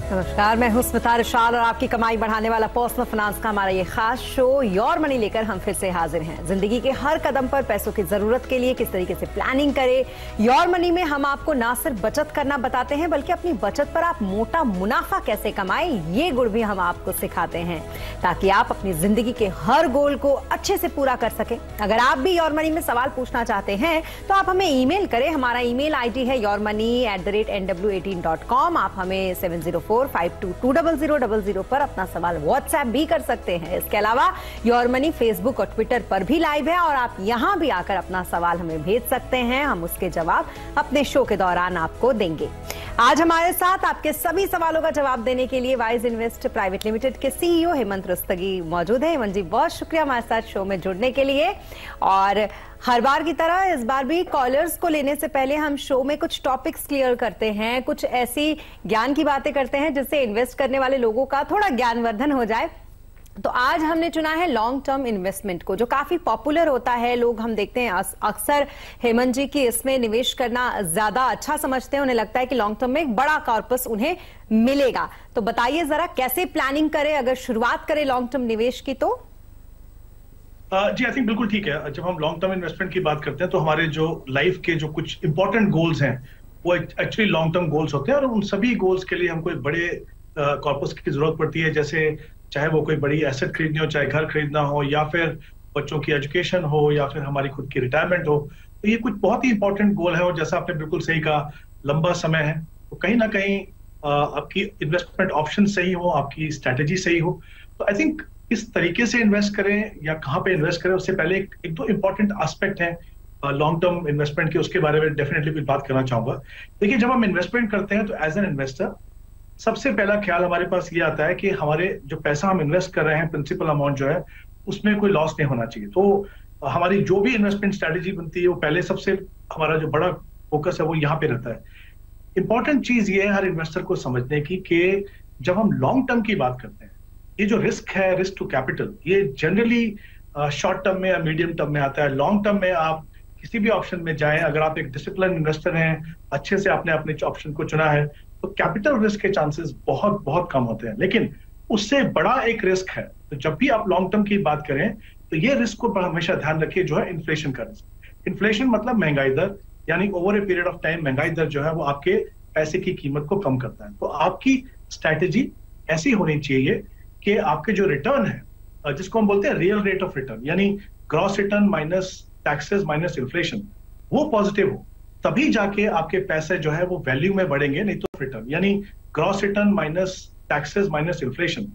नमस्कार, मैं हूं स्मिता रिशाल और आपकी कमाई बढ़ाने वाला पर्सनल फाइनेंस का हमारा ये खास शो योर मनी लेकर हम फिर से हाजिर हैं। जिंदगी के हर कदम पर पैसों की जरूरत के लिए किस तरीके से प्लानिंग करें। योर मनी में हम आपको ना सिर्फ बचत करना बताते हैं बल्कि अपनी बचत पर आप मोटा मुनाफा कैसे कमाएं, ये गुण भी हम आपको सिखाते हैं ताकि आप अपनी जिंदगी के हर गोल को अच्छे से पूरा कर सकें। अगर आप भी योर मनी में सवाल पूछना चाहते हैं तो आप हमें ईमेल करें। हमारा ईमेल आईडी है yourmoney@nw18.com। आप हमें 7045220000 पर अपना सवाल व्हाट्सएप भी कर सकते हैं। इसके अलावा योर मनी फेसबुक और ट्विटर पर भी लाइव है और आप यहां भी आकर अपना सवाल हमें भेज सकते हैं। हम उसके जवाब अपने शो के दौरान आपको देंगे। आज हमारे साथ आपके सभी सवालों का जवाब देने के लिए वाइज इन्वेस्ट प्राइवेट लिमिटेड के सीईओ हेमंत रुस्तगी मौजूद है। हेमंत जी, बहुत शुक्रिया हमारे साथ शो में जुड़ने के लिए। और हर बार की तरह इस बार भी कॉलर्स को लेने से पहले हम शो में कुछ टॉपिक्स क्लियर करते हैं, कुछ ऐसी ज्ञान की बातें करते हैं जिससे इन्वेस्ट करने वाले लोगों का थोड़ा ज्ञानवर्धन हो जाए। तो आज हमने चुना है लॉन्ग टर्म इन्वेस्टमेंट को, जो काफी पॉपुलर होता है। लोग हम देखते हैं अक्सर हेमंत जी की इसमें निवेश करना ज्यादा अच्छा समझते हैं। उन्हें लगता है कि लॉन्ग टर्म में एक बड़ा कॉर्पस उन्हें मिलेगा। तो बताइए जरा कैसे प्लानिंग करें अगर शुरुआत करें लॉन्ग टर्म निवेश की तो। जी, आई थिंक बिल्कुल ठीक है। जब हम लॉन्ग टर्म इन्वेस्टमेंट की बात करते हैं तो हमारे जो लाइफ के जो कुछ इंपॉर्टेंट गोल्स हैं वो एक्चुअली लॉन्ग टर्म गोल्स होते हैं और उन सभी गोल्स के लिए हमको एक बड़े कॉर्पस की जरूरत पड़ती है। जैसे चाहे वो कोई बड़ी एसेट खरीदनी हो, चाहे घर खरीदना हो, या फिर बच्चों की एजुकेशन हो, या फिर हमारी खुद की रिटायरमेंट हो, तो ये कुछ बहुत ही इंपॉर्टेंट गोल है। और जैसा आपने बिल्कुल सही कहा, लंबा समय है, तो कहीं ना कहीं आपकी इन्वेस्टमेंट ऑप्शन सही हो, आपकी स्ट्रैटेजी सही हो। तो आई थिंक किस तरीके से इन्वेस्ट करें या कहाँ पे इन्वेस्ट करें, उससे पहले एक दो इंपॉर्टेंट एस्पेक्ट हैं लॉन्ग टर्म इन्वेस्टमेंट के, उसके बारे में डेफिनेटली कुछ बात करना चाहूंगा। देखिए, जब हम इन्वेस्टमेंट करते हैं तो एज एन इन्वेस्टर सबसे पहला ख्याल हमारे पास ये आता है कि हमारे जो पैसा हम इन्वेस्ट कर रहे हैं, प्रिंसिपल अमाउंट जो है, उसमें कोई लॉस नहीं होना चाहिए। तो हमारी जो भी इन्वेस्टमेंट स्ट्रैटेजी बनती है वो पहले सबसे हमारा जो बड़ा फोकस है वो यहाँ पे रहता है। इंपॉर्टेंट चीज ये है हर इन्वेस्टर को समझने की कि जब हम लॉन्ग टर्म की बात करते हैं, ये जो रिस्क है, रिस्क टू कैपिटल, ये जनरली शॉर्ट टर्म में या मीडियम टर्म में आता है। लॉन्ग टर्म में आप किसी भी ऑप्शन में जाएं, अगर आप एक डिसिप्लिन इन्वेस्टर हैं, अच्छे से आपने अपने ऑप्शन को चुना है, तो कैपिटल रिस्क के चांसेस बहुत बहुत कम होते हैं। लेकिन उससे बड़ा एक रिस्क है। तो जब भी आप लॉन्ग टर्म की बात करें तो ये रिस्क को हमेशा ध्यान रखिए, जो है इन्फ्लेशन का रिस्क। इन्फ्लेशन मतलब महंगाई दर, यानी over a period of time महंगाई दर जो है वो आपके पैसे की कीमत को कम करता है। तो आपकी स्ट्रैटेजी ऐसी होनी चाहिए कि आपके जो रिटर्न है, जिसको हम बोलते हैं रियल रेट ऑफ रिटर्न, यानी gross return minus taxes minus inflation, वो पॉजिटिव हो, तभी जाके आपके पैसे जो है वो वैल्यू में बढ़ेंगे। नहीं तो रिटर्न यानी gross return minus taxes minus inflation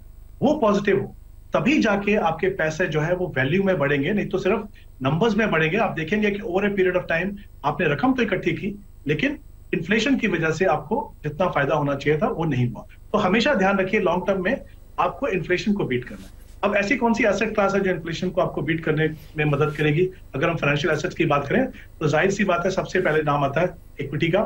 वो पॉजिटिव हो, तभी जाके आपके पैसे जो है वो वैल्यू में बढ़ेंगे। नहीं तो सिर्फ नंबर्स में बढ़ेंगे। आप देखेंगे कि over a period of time आपने रकम तो इकट्ठी की, लेकिन इन्फ्लेशन की वजह से आपको जितना फायदा होना चाहिए था वो नहीं हुआ। तो हमेशा ध्यान रखिए, लॉन्ग टर्म में आपको इन्फ्लेशन को बीट करना है। अब ऐसी कौन सी एसेट क्लास है जो इन्फ्लेशन को आपको बीट करने में मदद करेगी? अगर हम फाइनेंशियल एसेट्स की बात करें तो जाहिर सी बात है, सबसे पहले नाम आता है इक्विटी का।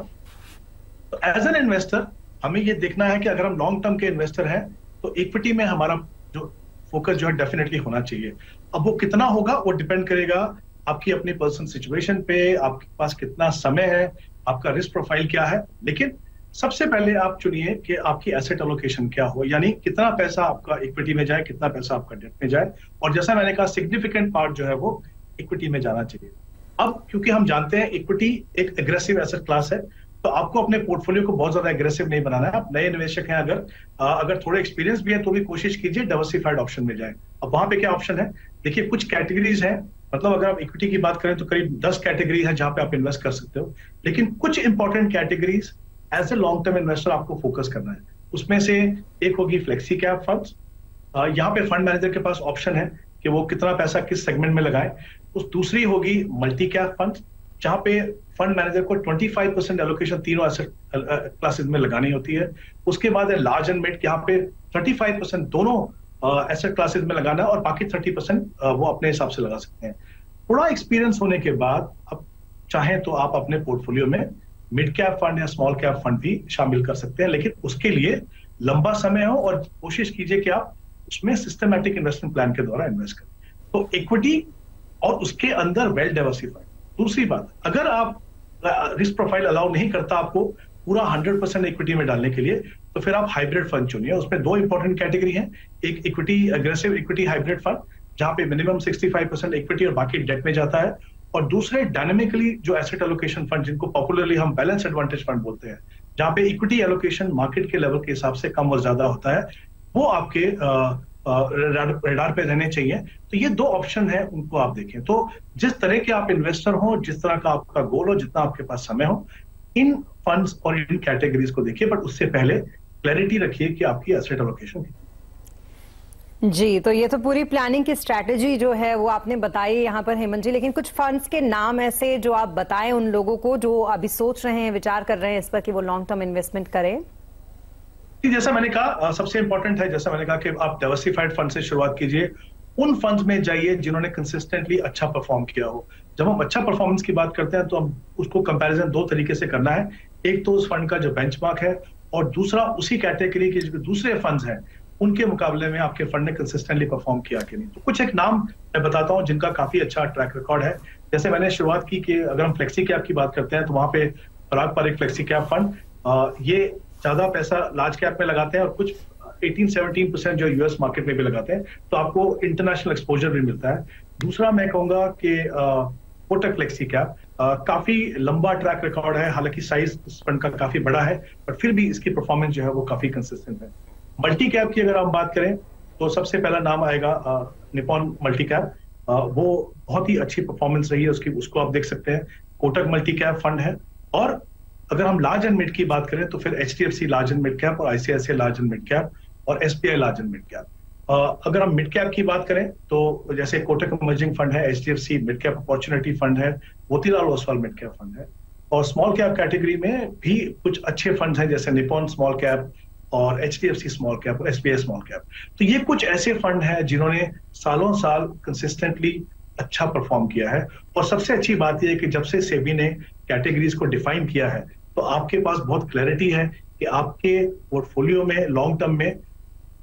तो एज एन इन्वेस्टर हमें ये देखना है कि अगर हम लॉन्ग टर्म के इन्वेस्टर हैं तो इक्विटी में हमारा जो फोकस जो है डेफिनेटली होना चाहिए। अब वो कितना होगा वो डिपेंड करेगा आपकी अपनी पर्सनल सिचुएशन पे, आपके पास कितना समय है, आपका रिस्क प्रोफाइल क्या है। लेकिन सबसे पहले आप चुनिए कि आपकी एसेट एलोकेशन क्या हो, यानी कितना पैसा आपका इक्विटी में जाए, कितना पैसा आपका डेट में जाए। और जैसा मैंने कहा, सिग्निफिकेंट पार्ट जो है वो इक्विटी में जाना चाहिए। अब क्योंकि हम जानते हैं इक्विटी एक एग्रेसिव एसेट क्लास है, तो आपको अपने पोर्टफोलियो को बहुत ज्यादा एग्रेसिव नहीं बनाना है। आप नए निवेशक हैं, अगर थोड़े एक्सपीरियंस भी है तो भी कोशिश कीजिए डाइवर्सिफाइड ऑप्शन में जाए। अब वहां पे क्या ऑप्शन है? देखिए, कुछ कैटेगरीज हैं, मतलब अगर आप इक्विटी की बात करें तो करीब 10 कैटेगरी है जहां पे आप इन्वेस्ट कर सकते हो। लेकिन कुछ important categories as a long term investor आपको फोकस करना है। उसमें से एक होगी फ्लेक्सी कैप फंड्स। यहाँ पे फंड मैनेजर के पास ऑप्शन है कि वो कितना पैसा किस सेगमेंट में लगाए। उस दूसरी होगी मल्टी कैप फंड, जहां पे फंड मैनेजर को 25% एलोकेशन तीनों एसेट क्लासेस में लगानी होती है। उसके बाद है लार्ज एंड मिड, यहाँ पे 35% दोनों एसेट क्लासेस में लगाना है और बाकी 30% वो अपने हिसाब से लगा सकते हैं। थोड़ा एक्सपीरियंस होने के बाद अब चाहें तो आप अपने पोर्टफोलियो में मिड कैप फंड या स्मॉल कैप फंड भी शामिल कर सकते हैं, लेकिन उसके लिए लंबा समय हो और कोशिश कीजिए कि आप उसमें सिस्टमैटिक इन्वेस्टमेंट प्लान के द्वारा इन्वेस्ट करें। तो इक्विटी और उसके अंदर वेल डाइवर्सिफाइड। दूसरी बात, अगर आप रिस्क प्रोफाइल अलाउ नहीं करता आपको पूरा 100% इक्विटी में डालने के लिए, तो फिर आप हाइब्रिड फंड चुनिए। उसमें दो इंपॉर्टेंट कैटेगरी हैं, एक equity aggressive equity hybrid fund जहां पे मिनिमम 65% इक्विटी और बाकी डेट में जाता है, और दूसरे डायनेमिकली जो एसेट एलोकेशन फंड जिनको पॉपुलरली हम बैलेंस एडवांटेज फंड बोलते हैं, जहां पे इक्विटी एलोकेशन मार्केट के लेवल के हिसाब से कम और ज्यादा होता है, वो आपके रडार पे रहने चाहिए। तो ये दो ऑप्शन है, उनको आप देखें। तो जिस तरह के आप इन्वेस्टर हो, जिस तरह का आपका गोल हो, जितना आपके पास समय हो, इन फंड्स और इन कैटेगरीज को देखिए, बट उससे पहले क्लैरिटी रखिए कि आपकी एसेट एलोकेशन। जी, तो ये तो पूरी प्लानिंग की स्ट्रैटेजी जो है वो आपने बताई यहाँ पर हेमंत जी, लेकिन कुछ फंड्स के नाम ऐसे जो आप बताएं उन लोगों को जो अभी सोच रहे हैं, विचार कर रहे हैं इस पर कि वो लॉन्ग टर्म इन्वेस्टमेंट करें। जैसा मैंने कहा, सबसे इंपॉर्टेंट है, जैसा मैंने कहा कि आप डाइवर्सिफाइड फंड से शुरुआत कीजिए। उन फंड्स में जाइए जिन्होंने कंसिस्टेंटली अच्छा परफॉर्म किया हो। जब हम अच्छा परफॉर्मेंस की बात करते हैं तो हम उसको कंपैरिजन दो तरीके से करना है। एक तो उस फंड का जो बेंचमार्क है, और दूसरा उसी कैटेगरी के जो दूसरे फंड्स हैं उनके मुकाबले में आपके फंड ने कंसिस्टेंटली परफॉर्म किया कि नहीं। तो कुछ एक नाम मैं बताता हूं जिनका काफी अच्छा ट्रैक रिकॉर्ड है। जैसे मैंने शुरुआत की कि अगर हम फ्लेक्सी कैप की बात करते हैं तो वहां पे पराग पर एक फ्लेक्सी कैप फंड, ये ज्यादा पैसा लार्ज कैप में लगाते हैं और कुछ 18-17% जो यूएस मार्केट में भी लगाते हैं, तो आपको इंटरनेशनल एक्सपोजर भी मिलता है। दूसरा मैं कहूंगा कि कोटक फ्लेक्सी कैप, काफी लंबा ट्रैक रिकॉर्ड है, हालांकि साइज इस फंड का काफी बड़ा है, पर फिर भी इसकी परफॉर्मेंस जो है वो काफी कंसिस्टेंट है। मल्टी कैप की अगर आप बात करें तो सबसे पहला नाम आएगा निपॉन मल्टी कैप। वो बहुत ही अच्छी परफॉर्मेंस रही है उसकी, उसको आप देख सकते हैं। कोटक मल्टी कैप फंड है। और अगर हम लार्ज एंड मिड की बात करें तो फिर HDFC large and mid cap और ICICI large and mid cap और SBI large and mid cap. अगर हम मिड कैप की बात करें तो जैसे कोटक इमर्जिंग फंड है, HDFC mid cap opportunity fund है, Motilal Oswal mid cap fund है। और स्मॉल कैप कैटेगरी में भी कुछ अच्छे फंड हैं, जैसे निपॉन स्मॉल कैप और HDFC स्मॉल कैप और SBI स्मॉल कैप। तो ये कुछ ऐसे फंड हैं जिन्होंने सालों साल कंसिस्टेंटली अच्छा परफॉर्म किया है। और सबसे अच्छी बात यह है कि जब से सेबी ने कैटेगरीज को डिफाइन किया है तो आपके पास बहुत क्लैरिटी है कि आपके पोर्टफोलियो में लॉन्ग टर्म में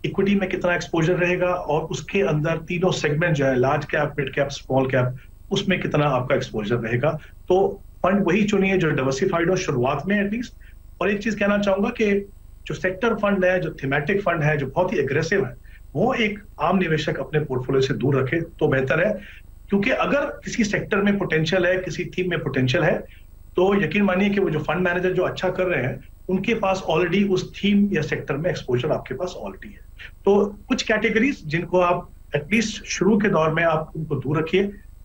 इक्विटी में कितना एक्सपोजर रहेगा, और उसके अंदर तीनों सेगमेंट जो है, large cap, mid cap, small cap, उसमें कितना आपका एक्सपोजर रहेगा। तो फंड वही चुनिए जो डाइवर्सिफाइड हो शुरुआत में एटलीस्ट। और एक चीज कहना चाहूंगा कि जो सेक्टर फंड है, जो थीमेटिक फंड है, जो बहुत ही एग्रेसिव है, वो एक आम निवेशक अपने पोर्टफोलियो से दूर रखे तो बेहतर है। क्योंकि अगर किसी सेक्टर में पोटेंशियल है, किसी थीम में पोटेंशियल है, तो यकीन मानिए कि वो जो फंड मैनेजर जो अच्छा कर रहे हैं उनके पास ऑलरेडी उस थीम या सेक्टर में एक्सपोजर आपके पास ऑलरेडी है। तो कुछ कैटेगरीज जिनको आप एटलीस्ट शुरू के दौर में आप उनको दूर रखिए।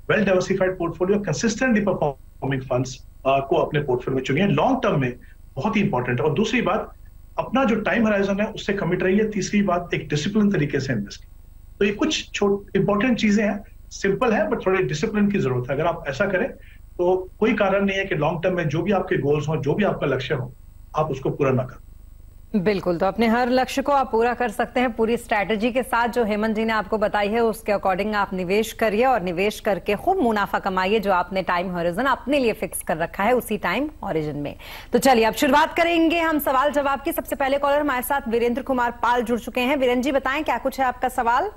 Well diversified portfolio, consistently performing funds को अपने पोर्टफोलियो में चुनिए, लॉन्ग टर्म में बहुत ही इंपॉर्टेंट है। और दूसरी बात, अपना जो टाइम होराइजन है उससे कमिट रहिए। तीसरी बात, एक डिसिप्लिन तरीके से इन्वेस्ट कीजिए। तो ये कुछ इंपॉर्टेंट चीजें हैं, सिंपल है बट थोड़े डिसिप्लिन की जरूरत है। अगर आप ऐसा करें तो कोई कारण नहीं है कि लॉन्ग टर्म में जो भी आपके गोल्स हो, जो भी आपका लक्ष्य हो, आप उसको पूरा ना करें। बिल्कुल, तो अपने हर लक्ष्य को आप पूरा कर सकते हैं पूरी स्ट्रैटेजी के साथ जो हेमंत जी ने आपको बताई है, उसके अकॉर्डिंग आप निवेश करिए और निवेश करके खूब मुनाफा कमाइए। जो आपने टाइम हॉरिजन अपने लिए फिक्स कर रखा है उसी टाइम ऑरिजिन में। तो चलिए अब शुरुआत करेंगे हम सवाल जवाब की। सबसे पहले कॉलर हमारे साथ वीरेंद्र कुमार पाल जुड़ चुके हैं। वीरेंद्र जी बताएं क्या कुछ है आपका सवाल।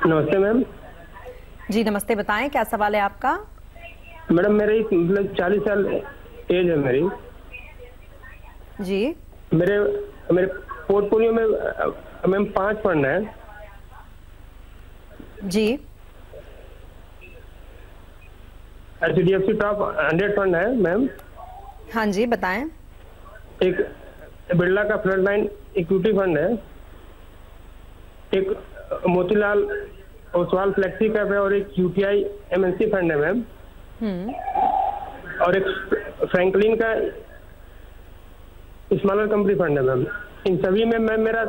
नमस्ते मैम। जी नमस्ते, बताएं क्या सवाल है आपका। मैडम मेरी मतलब 40 साल एज है मेरी जी। मेरे पोर्टफोलियो में मैम 5 फंड है जी। HDFC टॉप 100 फंड है मैम। हाँ जी बताएं। एक बिरला का फ्रंट लाइन इक्विटी फंड है, एक मोतीलाल ओसवाल फ्लेक्सी कैप है, और एक UTI MNC फंड है मैम, और एक फ्रैंकलिन का स्मॉलर कंपनी फंड है मैम। इन सभी में मैम मेरा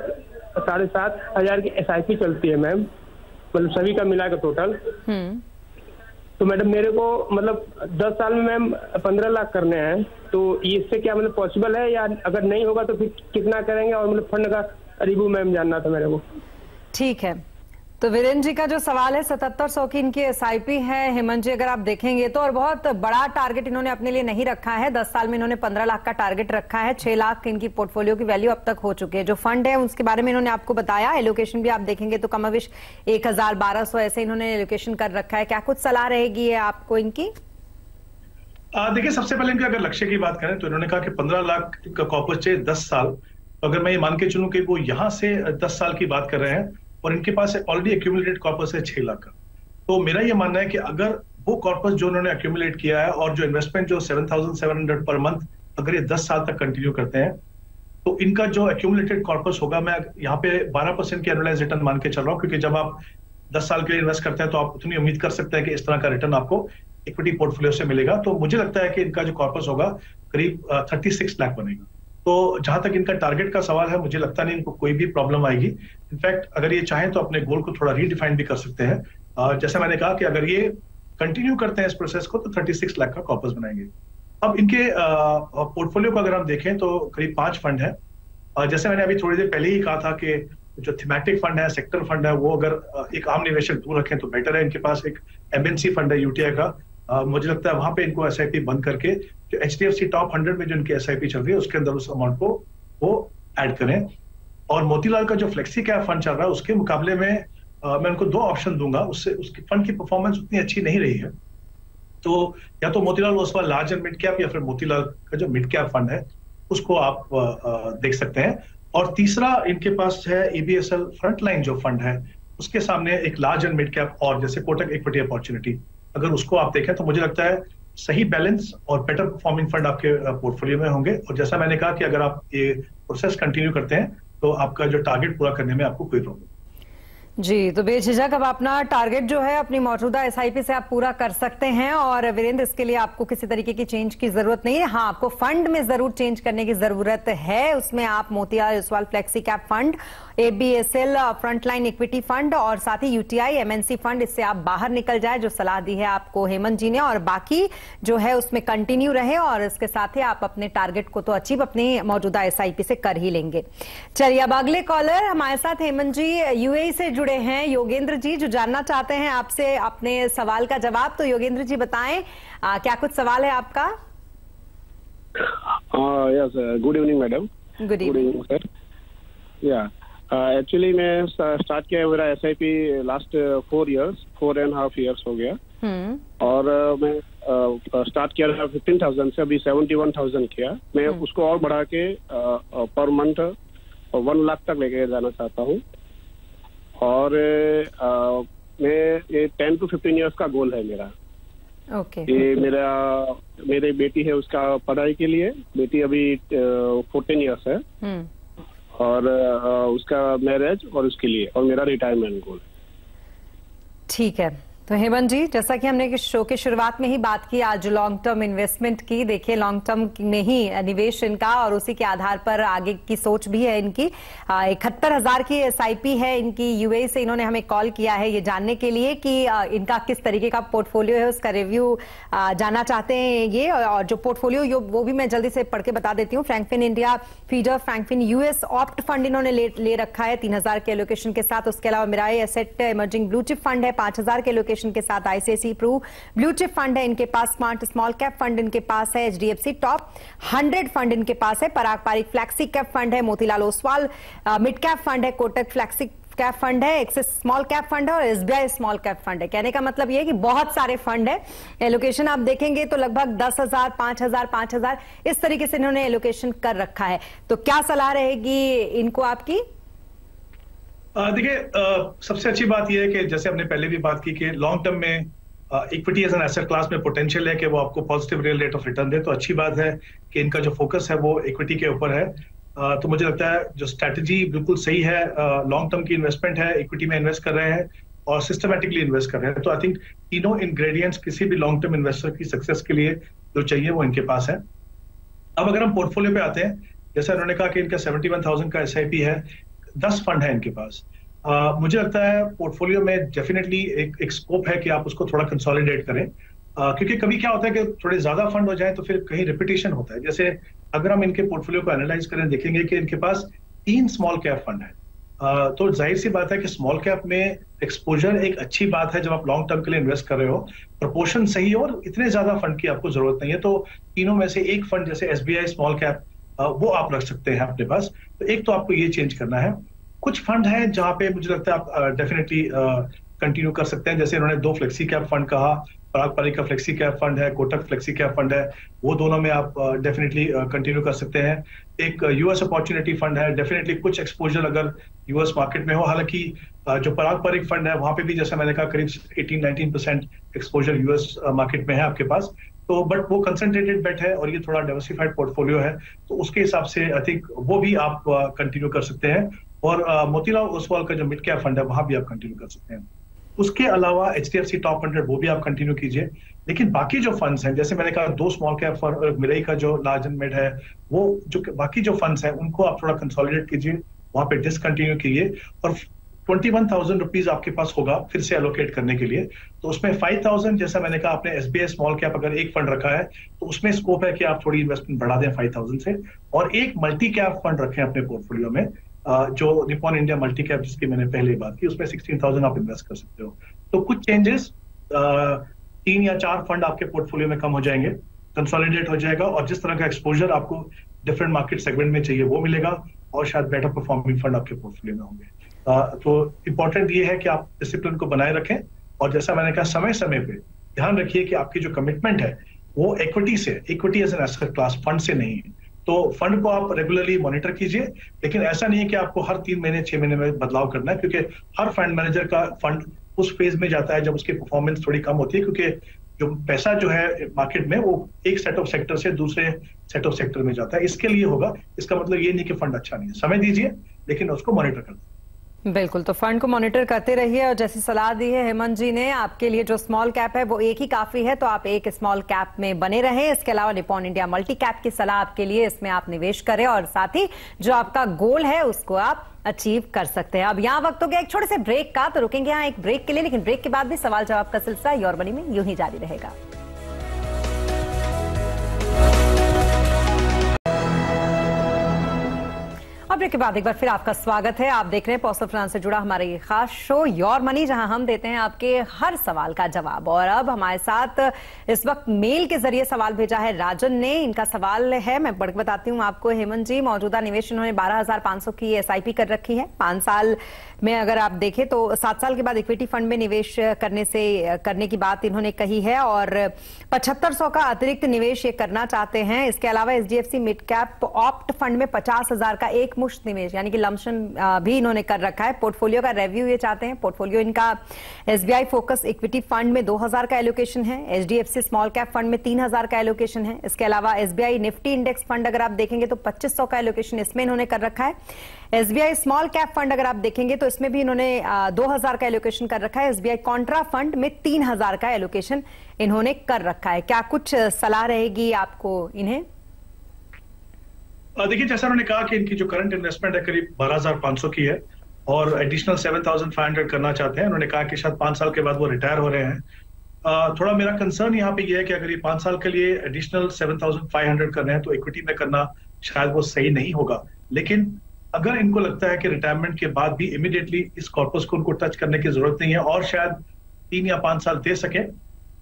7,500 की SIP चलती है मैम, मतलब सभी का मिला के टोटल। तो मैडम मेरे को मतलब 10 साल में मैम 15 लाख करने हैं, तो इससे क्या मतलब पॉसिबल है, या अगर नहीं होगा तो फिर कितना करेंगे, और मतलब फंड का रिव्यू मैम जानना था मेरे को। ठीक है, तो वीरेंद्र जी का जो सवाल है 7700 की इनकी SIP है। हेमंत जी अगर आप देखेंगे तो, और बहुत बड़ा टारगेट इन्होंने अपने लिए नहीं रखा है। 10 साल में इन्होंने 15 लाख का टारगेट रखा है। 6 लाख इनकी पोर्टफोलियो की वैल्यू अब तक हो चुकी है। जो फंड है उसके बारे में इन्होंने आपको बताया। एलोकेशन भी आप देखेंगे तो कमोवेश 1000-1200 ऐसे इन्होंने एलोकेशन कर रखा है। क्या कुछ सलाह रहेगी है आपको इनकी। देखिए, सबसे पहले इनके अगर लक्ष्य की बात करें तो इन्होंने कहा कि 15 लाख का कॉर्पस चाहिए 10 साल। तो अगर मैं ये मान के चलूं कि वो यहाँ से 10 साल की बात कर रहे हैं और इनके पास ऑलरेडी एक्यूमुलेटेड कॉर्पस है 6 लाख का, तो मेरा ये मानना है कि अगर वो कॉर्पस जो उन्होंने एक्यूमुलेट किया है और जो इन्वेस्टमेंट जो 7,700 पर मंथ अगर ये 10 साल तक कंटिन्यू करते हैं, तो इनका जो एक्यूमुलेटेड कॉर्पस होगा, मैं यहाँ पे 12% की एनुअलाइज रिटर्न मान के चल रहा हूँ, क्योंकि जब आप 10 साल के लिए इन्वेस्ट करते हैं तो आप उतनी उम्मीद कर सकते हैं कि इस तरह का रिटर्न आपको इक्विटी पोर्टफोलियो से मिलेगा। तो मुझे लगता है कि इनका जो कॉर्पस होगा करीब 36 लाख बनेगा। तो जहां तक इनका टारगेट का सवाल है, मुझे लगता नहीं इनको कोई भी प्रॉब्लम आएगी। इनफैक्ट अगर ये चाहें तो अपने गोल को थोड़ा रीडिफाइन भी कर सकते हैं। जैसे मैंने कहा कि अगर ये कंटिन्यू करते हैं इस प्रोसेस को तो 36 लाख का कॉर्पस बनाएंगे। अब इनके पोर्टफोलियो को अगर हम देखें तो करीब 5 फंड है। जैसे मैंने अभी थोड़ी देर पहले ही कहा था कि जो थीमेटिक फंड है, सेक्टर फंड है, वो अगर एक आम निवेशक दूर रखें तो बेटर है। इनके पास एक एमएनसी फंड है यूटीआई का, मुझे लगता है वहां पे इनको एसआईपी बंद करके जो एचडीएफसी टॉप 100 में जो इनकी एसआईपी चल रही है उसके अंदर उस अमाउंट को वो ऐड करें। और मोतीलाल का जो फ्लेक्सी कैप फंड चल रहा है उसके मुकाबले में मैं उनको 2 ऑप्शन दूंगा, उससे उसकी फंड की परफॉर्मेंस उतनी अच्छी नहीं रही है। तो या तो Motilal Oswal large and mid cap या फिर मोतीलाल का जो मिड कैप फंड है उसको आप देख सकते हैं। और तीसरा इनके पास है EBSL फ्रंटलाइन जो फंड है, उसके सामने एक लार्ज एंड मिड कैप और जैसे कोटक इक्विटी अपॉर्चुनिटी, अगर उसको आप देखें तो मुझे लगता है सही बैलेंस और बेटर परफॉर्मिंग फंड आपके पोर्टफोलियो में होंगे। और जैसा मैंने कहा कि अगर आप ये प्रोसेस कंटिन्यू करते हैं तो आपका जो टारगेट पूरा करने में आपको कोई प्रॉब्लम। जी, तो बेझिझक अब अपना टारगेट जो है अपनी मौजूदा एसआईपी से आप पूरा कर सकते हैं। और वीरेंद्र, इसके लिए आपको किसी तरीके की चेंज की जरूरत नहीं है। हाँ, आपको फंड में जरूर चेंज करने की जरूरत है। उसमें आप Motilal Oswal flexi cap fund, ABSL frontline equity fund और साथ ही UTI MNC फंड, इससे आप बाहर निकल जाए, जो सलाह दी है आपको हेमंत जी ने। और बाकी जो है उसमें कंटिन्यू रहे और इसके साथ ही आप अपने टारगेट को तो अचीव अपनी मौजूदा एसआईपी से कर ही लेंगे। चलिए, अब अगले कॉलर हमारे साथ हेमंत जी UAE से जुड़े हैं, योगेंद्र जी, जो जानना चाहते हैं आपसे अपने सवाल का जवाब। तो योगेंद्र जी बताएं, क्या कुछ सवाल है आपका? Yes, good evening madam. Good evening sir. या एक्चुअली मैं स्टार्ट किया मेरा SIP लास्ट 4.5 ईयर्स हो गया। और मैं स्टार्ट किया 15,000 से, अभी 71,000 किया। मैं उसको और बढ़ा के पर मंथ 1 लाख तक लेके जाना चाहता हूँ। और मैं ये 10 to 15 ईयर्स का गोल है मेरा। ओके। ये मेरी बेटी है, उसका पढ़ाई के लिए। बेटी अभी 14 ईयर्स है। और उसका मैरिज और उसके लिए, और मेरा रिटायरमेंट गोल। ठीक है, तो हेमंत जी, जैसा कि हमने शो के शुरुआत में ही बात की आज लॉन्ग टर्म इन्वेस्टमेंट की, देखिए लॉन्ग टर्म में ही निवेश इनका और उसी के आधार पर आगे की सोच भी है इनकी। 71,000 की SIP है इनकी। UAE से इन्होंने हमें कॉल किया है ये जानने के लिए कि इनका किस तरीके का पोर्टफोलियो है, उसका रिव्यू जानना चाहते हैं ये। और जो पोर्टफोलियो वो भी मैं जल्दी से पढ़ के बता देती हूँ। Frankfinn India feeder, Frankfinn US opt fund इन्होंने ले रखा है 3,000 के एलोकेशन के साथ। उसके अलावा Mirae asset emerging blue chip fund है 5,000 के एलोकेशन के साथ। ICICI Pru blue chip fund है इनके पास। स्मार्ट स्मॉल कैप फंड इनके पास है। HDFC टॉप 100 फंड इनके पास है। पराग पारिक फ्लैक्सी कैप फंड है। Motilal Oswal mid cap fund है। कोटक फ्लैक्सी कैप फंड है। एक्सिस स्मॉल कैप फंड है और SBI स्मॉल कैप फंड है। कहने का मतलब ये है कि बहुत सारे फंड है। एलोकेशन आप देखेंगे तो लगभग 10,000, 5,000, 5,000 इस तरीके से इन्होंने एलोकेशन कर रखा है। तो क्या सलाह रहेगी इनको आपकी? देखिए, सबसे अच्छी बात यह है कि जैसे हमने पहले भी बात की कि लॉन्ग टर्म में equity as an asset class में पोटेंशियल है कि वो आपको positive real rate of return दे। तो अच्छी बात है कि इनका जो फोकस है वो इक्विटी के ऊपर है। तो मुझे लगता है जो स्ट्रैटेजी बिल्कुल सही है। लॉन्ग टर्म की इन्वेस्टमेंट है, इक्विटी में इन्वेस्ट कर रहे हैं और सिस्टमैटिकली इन्वेस्ट कर रहे हैं। तो आई थिंक तीनों इंग्रेडिएंट्स किसी भी लॉन्ग टर्म इन्वेस्टर की सक्सेस के लिए जो चाहिए वो इनके पास है। अब अगर हम पोर्टफोलियो पे आते हैं, जैसे उन्होंने कहा कि इनका 71,000 का SIP है, 10 फंड है इनके पास। मुझे लगता है पोर्टफोलियो में डेफिनेटली एक स्कोप है कि आप उसको थोड़ा कंसोलिडेट करें। क्योंकि कभी क्या होता है कि थोड़े ज्यादा फंड हो जाए तो फिर कहीं रिपीटेशन होता है। जैसे अगर हम इनके पोर्टफोलियो को एनालाइज करें, देखेंगे कि इनके पास 3 स्मॉल कैप फंड है। तो जाहिर सी बात है कि स्मॉल कैप में एक्सपोजर एक अच्छी बात है जब आप लॉन्ग टर्म के लिए इन्वेस्ट कर रहे हो। प्रपोर्शन सही हो और इतने ज्यादा फंड की आपको जरूरत नहीं है। तो तीनों में से एक फंड जैसे SBI स्मॉल कैप वो आप रख सकते हैं अपने पास। तो एक तो आपको ये चेंज करना है। कुछ फंड है जहां पे मुझे लगता है आप डेफिनेटली कंटिन्यू कर सकते हैं। जैसे इन्होंने 2 फ्लेक्सी कैप फंड कहा, पराग पारिक का फ्लेक्सी कैप फंड है, कोटक फ्लेक्सी कैप फंड है, वो दोनों में आप डेफिनेटली कंटिन्यू कर सकते हैं। एक यूएस अपॉर्चुनिटी फंड है, डेफिनेटली कुछ एक्सपोजर अगर यूएस मार्केट में हो, हालांकि जो पराग पारिक फंड है वहां पे भी जैसे मैंने कहा करीब 18-19% एक्सपोजर यूएस मार्केट में है आपके पास, तो बट वो कंसंट्रेटेड बेट है और ये थोड़ा डाइवर्सिफाइड पोर्टफोलियो है, तो उसके हिसाब से आई थिंक वो भी आप कंटिन्यू कर सकते हैं। और मोतीलाल ओसवाल का जो मिड कैप फंड है वहां भी आप कंटिन्यू कर सकते हैं। उसके अलावा HDFC टॉप 100 वो भी आप कंटिन्यू कीजिए। लेकिन बाकी जो फंड्स हैं, जैसे मैंने कहा 2 स्मॉल कैप फंड और मिरई का जो लार्ज एंड मिड है, वो जो बाकी जो फंड्स हैं उनको आप थोड़ा कंसोलिडेट कीजिए, वहां पे डिसकंटिन्यू कीजिए और 21,000 रुपीज आपके पास होगा फिर से एलोकेट करने के लिए। तो उसमें 5,000 जैसा मैंने कहा आपने SBI स्मॉल कैप अगर एक फंड रखा है तो उसमें स्कोप है कि आप थोड़ी इन्वेस्टमेंट बढ़ा दें 5,000 से, और एक मल्टी कैप फंड रखें अपने पोर्टफोलियो में जो निपॉन इंडिया मल्टी कैप जिसकी मैंने पहले बात की, उसमें 16,000 आप इन्वेस्ट कर सकते हो। तो कुछ चेंजेस 3 या 4 फंड आपके पोर्टफोलियो में कम हो जाएंगे, कंसोलिडेट हो जाएगा, और जिस तरह का एक्सपोजर आपको डिफरेंट मार्केट सेगमेंट में चाहिए वो मिलेगा, और शायद बेटर परफॉर्मिंग फंड आपके पोर्टफोलियो में होंगे। तो इंपॉर्टेंट ये है कि आप डिसिप्लिन को बनाए रखें, और जैसा मैंने कहा समय समय पे ध्यान रखिए कि आपकी जो कमिटमेंट है वो इक्विटी से, equity as an asset class, fund से नहीं है। तो फंड को आप रेगुलरली मॉनिटर कीजिए, लेकिन ऐसा नहीं है कि आपको हर 3 महीने 6 महीने में बदलाव करना है, क्योंकि हर फंड मैनेजर का फंड उस फेज में जाता है जब उसकी परफॉर्मेंस थोड़ी कम होती है, क्योंकि जो पैसा जो है मार्केट में वो एक सेट ऑफ सेक्टर से दूसरे सेट ऑफ सेक्टर में जाता है, इसके लिए होगा। इसका मतलब ये नहीं कि फंड अच्छा नहीं है, समय दीजिए लेकिन उसको मॉनिटर कर दीजिए। बिल्कुल, तो फंड को मॉनिटर करते रहिए, और जैसी सलाह दी है हेमंत जी ने, आपके लिए जो स्मॉल कैप है वो एक ही काफी है, तो आप एक स्मॉल कैप में बने रहें। इसके अलावा निपॉन इंडिया मल्टी कैप की सलाह आपके लिए, इसमें आप निवेश करें और साथ ही जो आपका गोल है उसको आप अचीव कर सकते हैं। अब यहाँ वक्त हो गया एक छोटे से ब्रेक का, तो रुकेंगे यहाँ एक ब्रेक के लिए, लेकिन ब्रेक के बाद भी सवाल जवाब का सिलसिला योर मनी में यूं ही जारी रहेगा। ब्रेक के बाद एक बार फिर आपका स्वागत है। आप देख रहे हैं पर्सनल फाइनेंस से जुड़ा हमारा ये खास शो योर मनी, जहां हम देते हैं आपके हर सवाल का जवाब। और अब हमारे साथ इस वक्त मेल के जरिए सवाल भेजा है राजन ने। इनका सवाल है, मैं पढ़ के बताती हूँ आपको। हेमंत जी, मौजूदा निवेश इन्होंने 12,500 की SIP कर रखी है। 5 साल में अगर आप देखें तो 7 साल के बाद इक्विटी फंड में निवेश करने की बात इन्होंने कही है, और 7500 का अतिरिक्त निवेश ये करना चाहते हैं। इसके अलावा HDFC mid cap opt fund में 50,000 का एक मुश्त निवेश यानी कि लमसम भी इन्होंने कर रखा है। पोर्टफोलियो का रिव्यू ये चाहते हैं। पोर्टफोलियो इनका SBI फोकस इक्विटी फंड में 2,000 का एलोकेशन है, HDFC स्मॉल कैप फंड में 3,000 का एलोकेशन है। इसके अलावा SBI निफ्टी इंडेक्स फंड अगर आप देखेंगे तो 2500 का एलोकेशन इसमें इन्होंने कर रखा है। SBI स्मॉल कैप फंड अगर आप देखेंगे तो इसमें भी इन्होंने 2,000 का एलोकेशन कर रखा है। SBI कॉन्ट्रा फंड में 3,000 का एलोकेशन इन्होंने कर रखा है। क्या कुछ सलाह रहेगी आपको इन्हें? देखिए, जैसा उन्होंने कहा कि इनकी जो करंट इन्वेस्टमेंट है करीब 12,500 की है, और एडिशनल 7,500 करना चाहते हैं। उन्होंने कहा कि शायद 5 साल के बाद वो रिटायर हो रहे हैं। थोड़ा मेरा कंसर्न यहाँ पे ये है कि अगर ये 5 साल के लिए एडिशनल 7,500 कर रहे हैं तो इक्विटी में करना शायद वो सही नहीं होगा। लेकिन अगर इनको लगता है कि रिटायरमेंट के बाद भी इमीडिएटली इस कॉर्पस को उनको टच करने की जरूरत नहीं है और शायद 3 या 5 साल दे सके,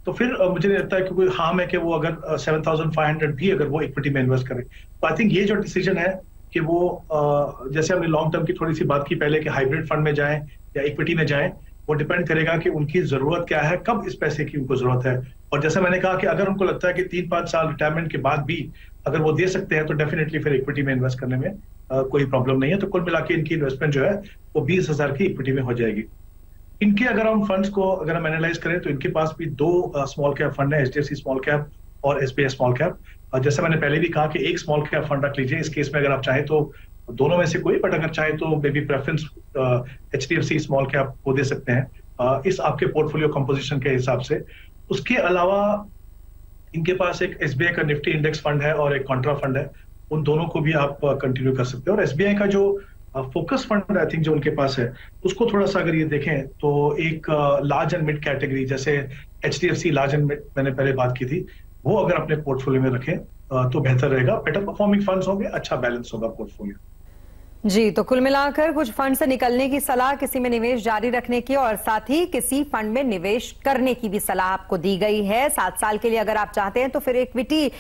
तो फिर मुझे नहीं लगता है कि कोई हार्म है कि वो अगर 7,500 भी अगर वो इक्विटी में इन्वेस्ट करें। तो आई थिंक ये जो डिसीजन है कि वो जैसे हमने लॉन्ग टर्म की थोड़ी सी बात की पहले कि हाइब्रिड फंड में जाएं या इक्विटी में जाएं, वो डिपेंड करेगा कि उनकी जरूरत क्या है, कब इस पैसे की उनको जरूरत है। और जैसे मैंने कहा कि अगर उनको लगता है कि 3-5 साल रिटायरमेंट के बाद भी अगर वो दे सकते हैं तो डेफिनेटली फिर इक्विटी में इन्वेस्ट करने में कोई प्रॉब्लम नहीं है। तो कुल मिला के इनकी इन्वेस्टमेंट जो है वो 20,000 की इक्विटी में हो जाएगी। इनके अगर हम फंड्स को अगर हम एनालाइज करें तो इनके पास भी 2 स्मॉल कैप फंड है, HDFC स्मॉल कैप और SBI स्मॉल कैप। जैसे मैंने पहले भी कहा कि एक स्मॉल कैप फंड रख लीजिए। इस केस में अगर आप चाहें तो दोनों में से कोई, बट अगर चाहे तो may be preference HDFC small cap को दे सकते हैं इस आपके पोर्टफोलियो कंपोजिशन के हिसाब से। उसके अलावा इनके पास एक SBI का निफ्टी इंडेक्स फंड है और एक कॉन्ट्रा फंड है, उन दोनों को भी आप कंटिन्यू कर सकते हो। और SBI का जो फोकस फंड आई थिंक जो उनके पास है उसको थोड़ा सा अगर ये देखें तो एक लार्ज एंड मिड कैटेगरी जैसे HDFC लार्ज एंड मिड मैंने पहले बात की थी, वो अगर अपने पोर्टफोलियो में रखें तो बेहतर रहेगा। बेटर परफॉर्मिंग फंड्स होंगे, अच्छा बैलेंस होगा पोर्टफोलियो। जी, तो कुल मिलाकर कुछ फंड से निकलने की सलाह, किसी में निवेश जारी रखने की, और साथ ही किसी फंड में निवेश करने की भी सलाह आपको दी गई है। 7 साल के लिए अगर आप चाहते हैं तो फिर इक्विटी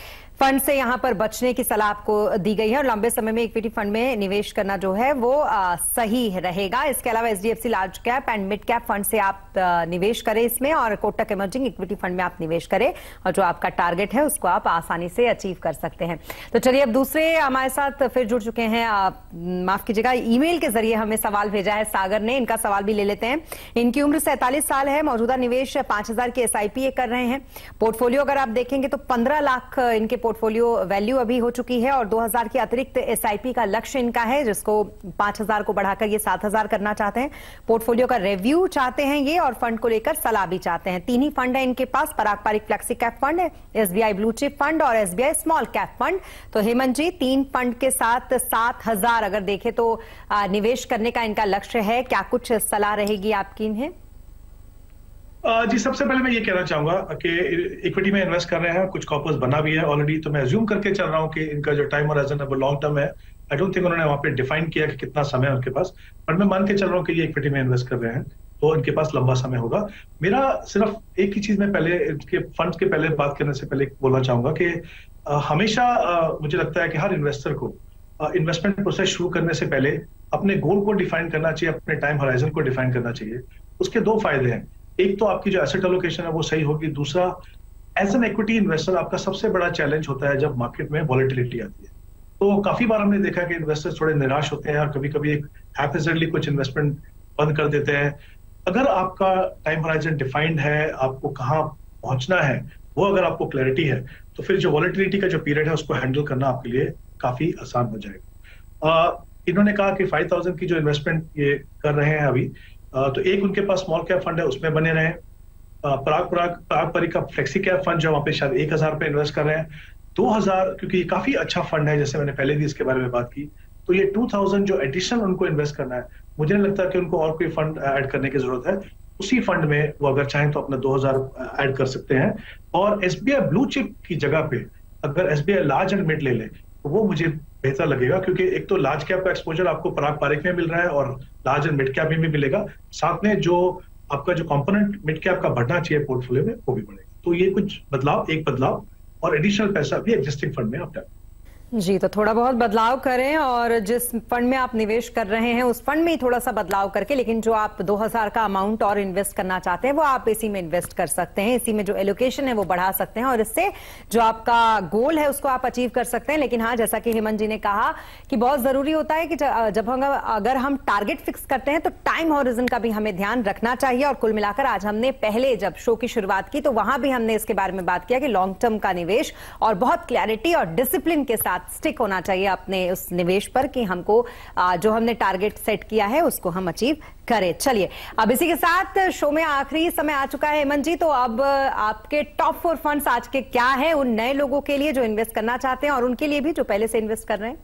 फंड से यहां पर बचने की सलाह आपको दी गई है और लंबे समय में इक्विटी फंड में निवेश करना जो है वो सही रहेगा। इसके अलावा HDFC large cap and mid cap fund से आप निवेश करें इसमें, और कोटक इमर्जिंग इक्विटी फंड में आप निवेश करें और जो आपका टारगेट है उसको आप आसानी से अचीव कर सकते हैं। तो चलिए अब दूसरे हमारे साथ फिर जुड़ चुके हैं, माफ कीजिएगा, ईमेल के जरिए हमें सवाल भेजा है सागर ने। इनका सवाल भी ले लेते हैं। इनकी उम्र 47 साल है, मौजूदा निवेश 5000 के एसआईपी कर रहे हैं। पोर्टफोलियो अगर आप देखेंगे तो 15 लाख इनके पोर्टफोलियो वैल्यू अभी हो चुकी है और 2000 के अतिरिक्त एसआईपी का लक्ष्य इनका है, जिसको 5000 को बढ़ाकर ये 7000 करना चाहते हैं। पोर्टफोलियो का रिव्यू चाहते हैं ये, और फंड को लेकर सलाह भी चाहते हैं। 3 ही फंड है इनके पास, परागपारिक फ्लेक्सी कैप फंड है, एसबीआई ब्लू चिप फंड और एसबीआई स्मॉल कैप फंड। तो हेमंत जी, 3 फंड के साथ 7000 अगर देखें तो निवेश करने का इनका लक्ष्य है, क्या कुछ सलाह रहेगी आपकी इन्हें? जी, सबसे पहले मैं ये कहना चाहूंगा कि इक्विटी में इन्वेस्ट कर रहे हैं, कुछ कॉर्पस बना भी है ऑलरेडी, तो मैं अज्यूम करके चल रहा हूं कि इनका जो टाइम होराइजन है वो लॉन्ग टर्म है। आई डोंट थिंक उन्होंने वहां पे डिफाइन किया कि कितना समय है उनके पास, बट मैं मान के चल रहा हूं कि ये इक्विटी में इन्वेस्ट कर रहे हैं तो इनके पास लंबा समय होगा। मेरा सिर्फ एक ही चीज में पहले इनके फंड के पहले बात करने से पहले बोलना चाहूंगा कि हमेशा मुझे लगता है कि हर इन्वेस्टर को इन्वेस्टमेंट प्रोसेस शुरू करने से पहले अपने गोल को डिफाइन करना चाहिए, अपने टाइम होराइजन को डिफाइन करना चाहिए। उसके 2 फायदे हैं, एक तो आपकी जो एसेट एलोकेशन है वो सही होगी, दूसरा एज एन इक्विटी इन्वेस्टर आपका सबसे बड़ा चैलेंज होता है जब मार्केट में वॉलेटिलिटी आती है। तो काफी बार हमने देखा कि इन्वेस्टर्स थोड़े निराश होते हैं और कभी कभी एक हैफेजर्डली कुछ इन्वेस्टमेंट बंद कर देते हैं। अगर आपका टाइम होराइजन डिफाइंड है, आपको कहाँ पहुंचना है वो अगर आपको क्लैरिटी है, तो फिर जो वॉलेटिलिटी का जो पीरियड है उसको हैंडल करना आपके लिए काफी आसान हो जाएगा। इन्होंने कहा कि 5000 की जो इन्वेस्टमेंट ये कर रहे हैं अभी, तो एक उनके पास स्मॉल कैप फंड है, उसमें बने रहे। परागपारिक का फ्लेक्सी कैप फंड जो वहां पे शायद 1000 पे इन्वेस्ट कर रहे हैं। 2000, क्योंकि ये काफी अच्छा फंड है, जैसे मैंने पहले भी इसके बारे में बात की, तो ये 2000 जो एडिशनल उनको इन्वेस्ट करना है, मुझे नहीं लगता कि उनको और कोई फंड ऐड करने की जरूरत है। उसी फंड में वो अगर चाहें तो अपना 2000 ऐड कर सकते हैं। और एसबीआई ब्लू चिप की जगह पे अगर एसबीआई लार्ज एंड मिड ले ले तो वो मुझे बेहतर लगेगा, क्योंकि एक तो लार्ज कैप का एक्सपोजर आपको परागपारिक में मिल रहा है और लार्ज एंड मिड कैप में भी मिलेगा, साथ में जो आपका जो कंपोनेंट मिड कैप का बढ़ना चाहिए पोर्टफोलियो में वो भी बढ़ेगा। तो ये कुछ बदलाव और एडिशनल पैसा भी एग्जिस्टिंग फंड में आप जी, तो थोड़ा बहुत बदलाव करें और जिस फंड में आप निवेश कर रहे हैं उस फंड में ही थोड़ा सा बदलाव करके, लेकिन जो आप 2000 का अमाउंट और इन्वेस्ट करना चाहते हैं वो आप इसी में इन्वेस्ट कर सकते हैं। इसी में जो एलोकेशन है वो बढ़ा सकते हैं और इससे जो आपका गोल है उसको आप अचीव कर सकते हैं। लेकिन हाँ, जैसा कि हेमंत जी ने कहा कि बहुत जरूरी होता है कि जब अगर हम टारगेट फिक्स करते हैं तो टाइम हॉरिजन का भी हमें ध्यान रखना चाहिए। और कुल मिलाकर आज हमने पहले जब शो की शुरुआत की तो वहां भी हमने इसके बारे में बात किया कि लॉन्ग टर्म का निवेश और बहुत क्लैरिटी और डिसिप्लिन के साथ स्टिक होना चाहिए अपने उस निवेश पर कि हमको जो हमने टारगेट सेट किया है उसको हम अचीव करें। चलिए, अब इसी के साथ शो में आखिरी समय आ चुका है हेमंत जी, तो अब आपके टॉप 4 फंड्स आज के क्या है उन नए लोगों के लिए जो इन्वेस्ट करना चाहते हैं और उनके लिए भी जो पहले से इन्वेस्ट कर रहे हैं?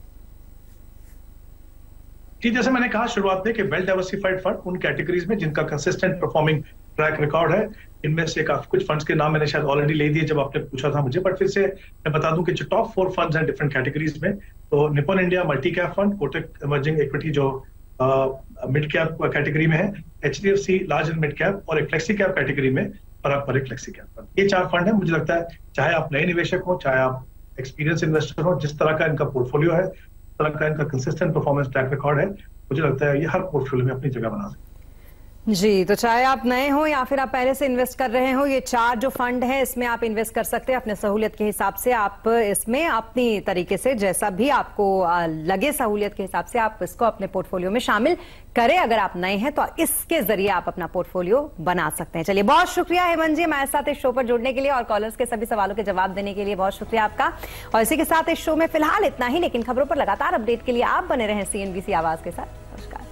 जी, जैसे मैंने कहा शुरुआत में कि वेल डाइवर्सिफाइड फंड उन कैटेगरीज में जिनका कंसिस्टेंट परफॉर्मिंग ट्रैक रिकॉर्ड है। इनमें से काफी कुछ फंड्स के नाम मैंने शायद ऑलरेडी ले दिए जब आपने पूछा था मुझे, बट फिर से मैं बता दूं कि जो टॉप 4 फंड्स हैं डिफरेंट कैटेगरीज में, तो Nippon India multi cap fund, Kotak emerging equity जो मिड कैप कैटेगरी में है, HDFC large and mid cap और एक फ्लेक्सी कैप कैटेगरी में परागपारिक फ्लेक्सी कैप फंड। ये 4 फंड है। मुझे लगता है चाहे आप नए निवेशक हो, चाहे आप एक्सपीरियंस इन्वेस्टर हो, जिस तरह का इनका पोर्टफोलियो है, जिस तरह का इनका कंसिस्टेंट परफॉर्मेंस ट्रैक रिकॉर्ड है, मुझे लगता है ये हर पोर्टफोलियो में अपनी जगह बना सकते हैं। जी, तो चाहे आप नए हो या फिर आप पहले से इन्वेस्ट कर रहे हो, ये 4 जो फंड है इसमें आप इन्वेस्ट कर सकते हैं अपने सहूलियत के हिसाब से। आप इसमें अपनी तरीके से जैसा भी आपको लगे सहूलियत के हिसाब से आप इसको अपने पोर्टफोलियो में शामिल करें। अगर आप नए हैं तो इसके जरिए आप अपना पोर्टफोलियो बना सकते हैं। चलिए, बहुत शुक्रिया हेमंत जी हमारे साथ इस शो पर जुड़ने के लिए और कॉलर्स के सभी सवालों के जवाब देने के लिए बहुत शुक्रिया आपका। और इसी के साथ इस शो में फिलहाल इतना ही, लेकिन खबरों पर लगातार अपडेट के लिए आप बने रहें CNBC आवाज के साथ। नमस्कार।